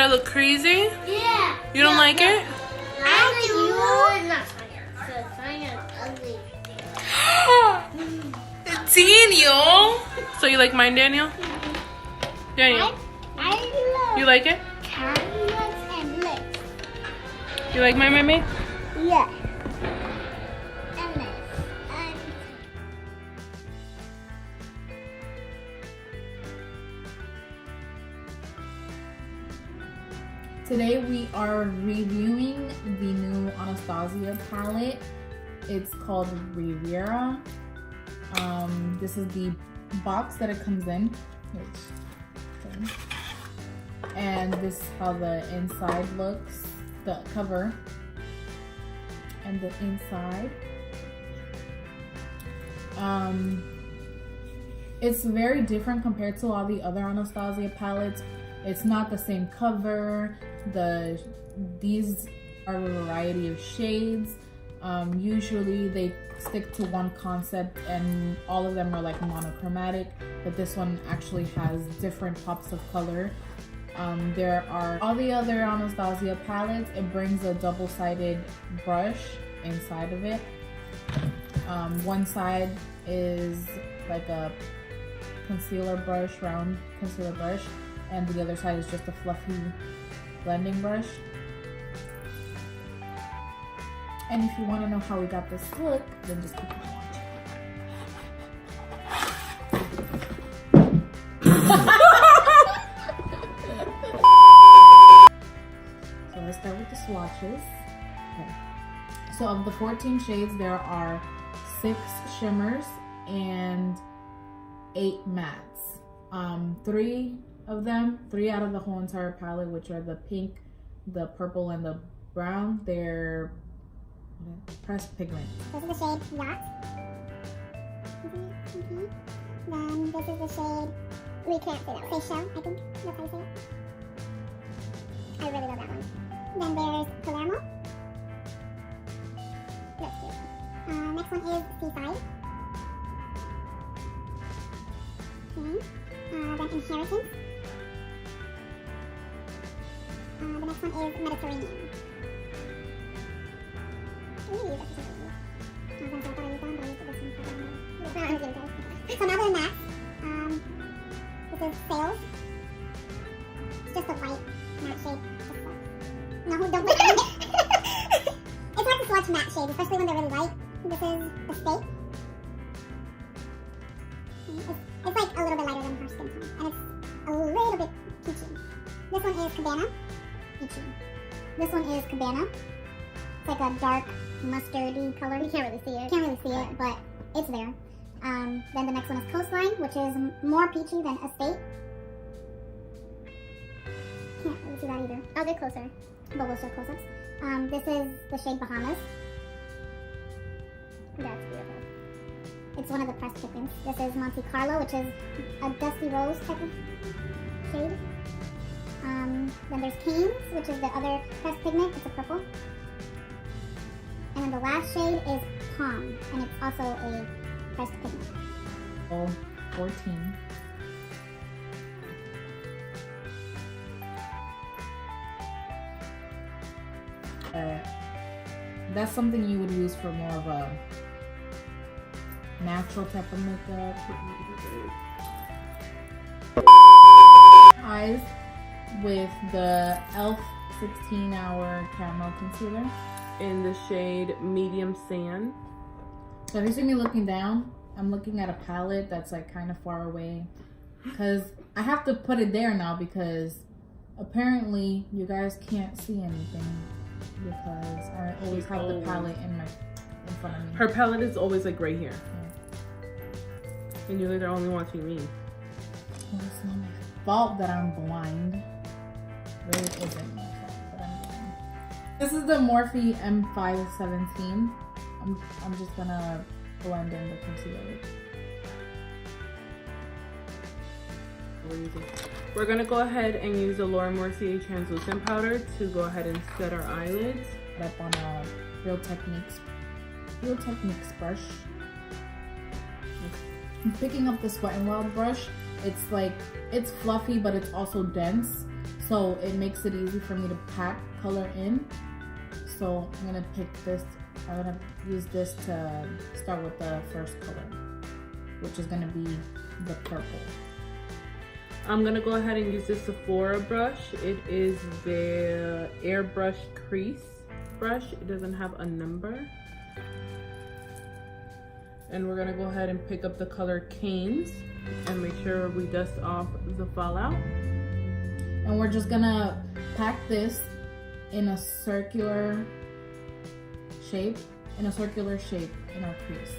look crazy? Yeah. You don't like it? I do. Not Tania. So Tania's ugly. Daniel. So you like mine, Daniel? Daniel, I love you like it? cameras and lips. You like my mermaid? Yeah. And this. And Today we are reviewing the new Anastasia palette. It's called Riviera. This is the box that it comes in. And this is how the inside looks, the cover and the inside. It's very different compared to all the other Anastasia palettes. It's not the same cover. These are a variety of shades. Usually they stick to one concept and all of them are like monochromatic, but this one actually has different pops of color. There are all the other Anastasia palettes, it brings a double-sided brush inside of it. One side is like a concealer brush, round concealer brush, and the other side is just a fluffy blending brush. And if you want to know how we got this look, then just keep on watching. So let's start with the swatches. Okay. So of the 14 shades, there are 6 shimmers and 8 mattes. 3 of them, 3 out of the whole entire palette, which are the pink, the purple, and the brown, they're pressed pigment. this is the shade Yacht. Then this is the shade, we can't say that. Lovelissxo, I think that's how you say it. I really love that one. Then there's Palermo. That's cute. Next one is Seaside. Okay. Then Inheritance. The next one is Mediterranean. So now they're matte. This is Sales. It's just a white matte shade. No, don't put it. It's hard to swatch matte shades, especially when they're really light. This is Escape. It's like a little bit lighter than her skin tone, and it's a little bit peachy. This one is Cabana. Peachy. This one is Cabana. It's like a dark mustardy color. You can't really see it. Can't really see it, but it's there. Then the next one is Coastline, which is more peachy than Estate. Can't really see that either. I'll get closer, but we'll show close-ups. This is the shade Bahamas. That's beautiful. It's one of the pressed pigments. This is Monte Carlo, which is a dusty rose type of shade. Then there's Canes, which is the other pressed pigment. It's a purple. And then the last shade is Palm, and it's also a pressed pigment. Oh, 14. That's something you would use for more of a natural type of makeup. Eyes with the e.l.f. 16-hour caramel concealer In the shade Medium Sand. So if you see me looking down, I'm looking at a palette that's like kind of far away because I have to put it there now because apparently you guys can't see anything because I always have the palette in front of me. Her palette is always like right here. Yeah. And you're the only watching me. Well, it's not my fault that I'm blind. It really isn't my fault that I'm blind. This is the Morphe M517. I'm just gonna blend in the concealer. We're gonna go ahead and use the Laura Mercier translucent powder to go ahead and set our eyelids. Up on a Real Techniques brush. I'm picking up this Wet n Wild brush. It's fluffy, but it's also dense. so it makes it easy for me to pack color in. So I'm gonna pick this. I'm gonna use this to start with the first color, which is gonna be the purple. I'm gonna go ahead and use this Sephora brush. It is the airbrush crease brush. It doesn't have a number. And we're gonna go ahead and pick up the color Canes and make sure we dust off the fallout. And we're just gonna pack this in a circular shape, in our crease.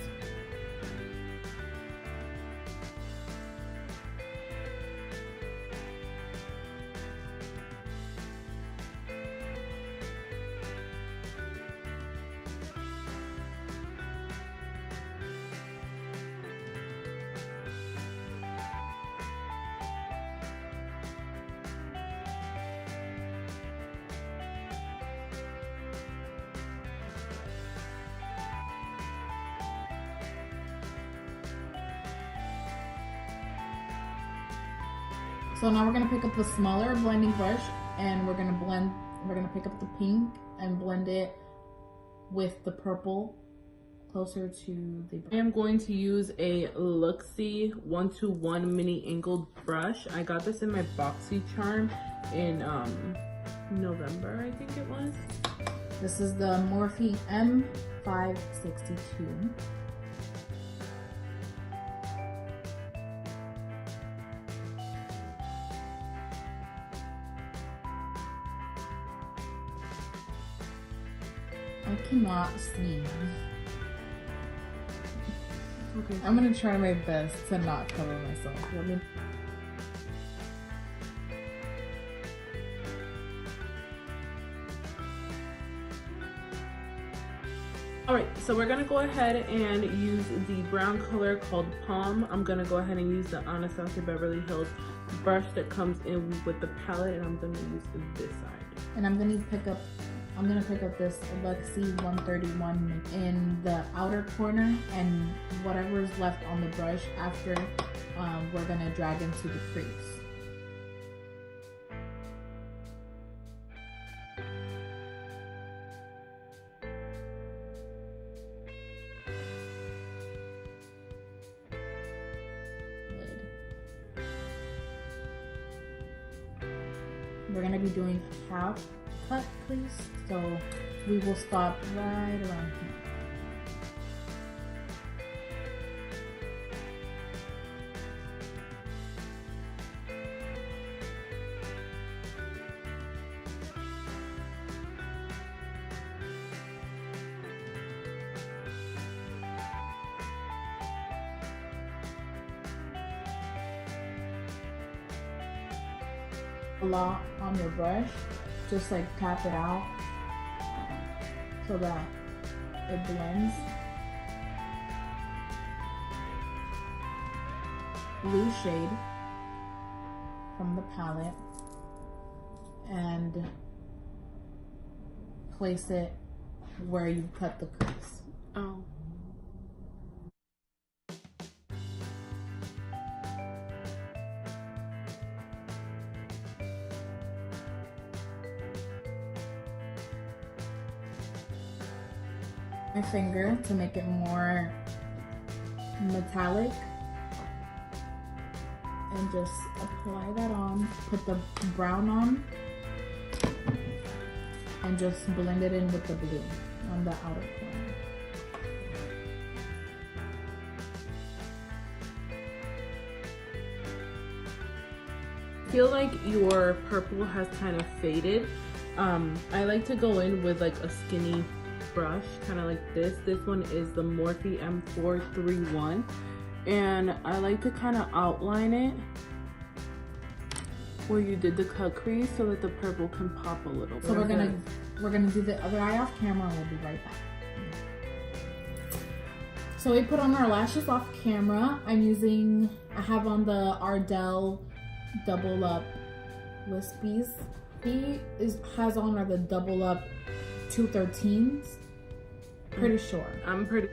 So now we're gonna pick up the smaller blending brush and we're gonna pick up the pink and blend it with the purple closer to the brush. I am going to use a lovelissxo 1-to-1 mini angled brush. I got this in my Boxy Charm in November, I think it was. This is the Morphe M562. I cannot see. Okay. I'm gonna try my best to not cover myself. Alright, so we're gonna go ahead and use the brown color called Palm. I'm gonna go ahead and use the Anastasia Beverly Hills brush that comes in with the palette, and I'm gonna use this side. And I'm gonna pick up this lovelissxo 131 in the outer corner, and whatever is left on the brush after we're gonna drag into the crease. We're gonna be doing half cut crease, so we will stop right around here. A lot on your brush, just like tap it out so that it blends. Blue shade from the palette and place it where you cut the crease. Oh. My finger to make it more metallic, and just apply that on, put the brown on, and just blend it in with the blue on the outer corner. I feel like your purple has kind of faded. I like to go in with like a skinny brush, kind of like this. This one is the Morphe M431, and I like to kind of outline it where you did the cut crease so that the purple can pop a little bit. So we're gonna do the other eye off camera, and we'll be right back. So we put on our lashes off camera. I have on the Ardell double up wispies. He has on the double up 213s. Pretty sure. I'm pretty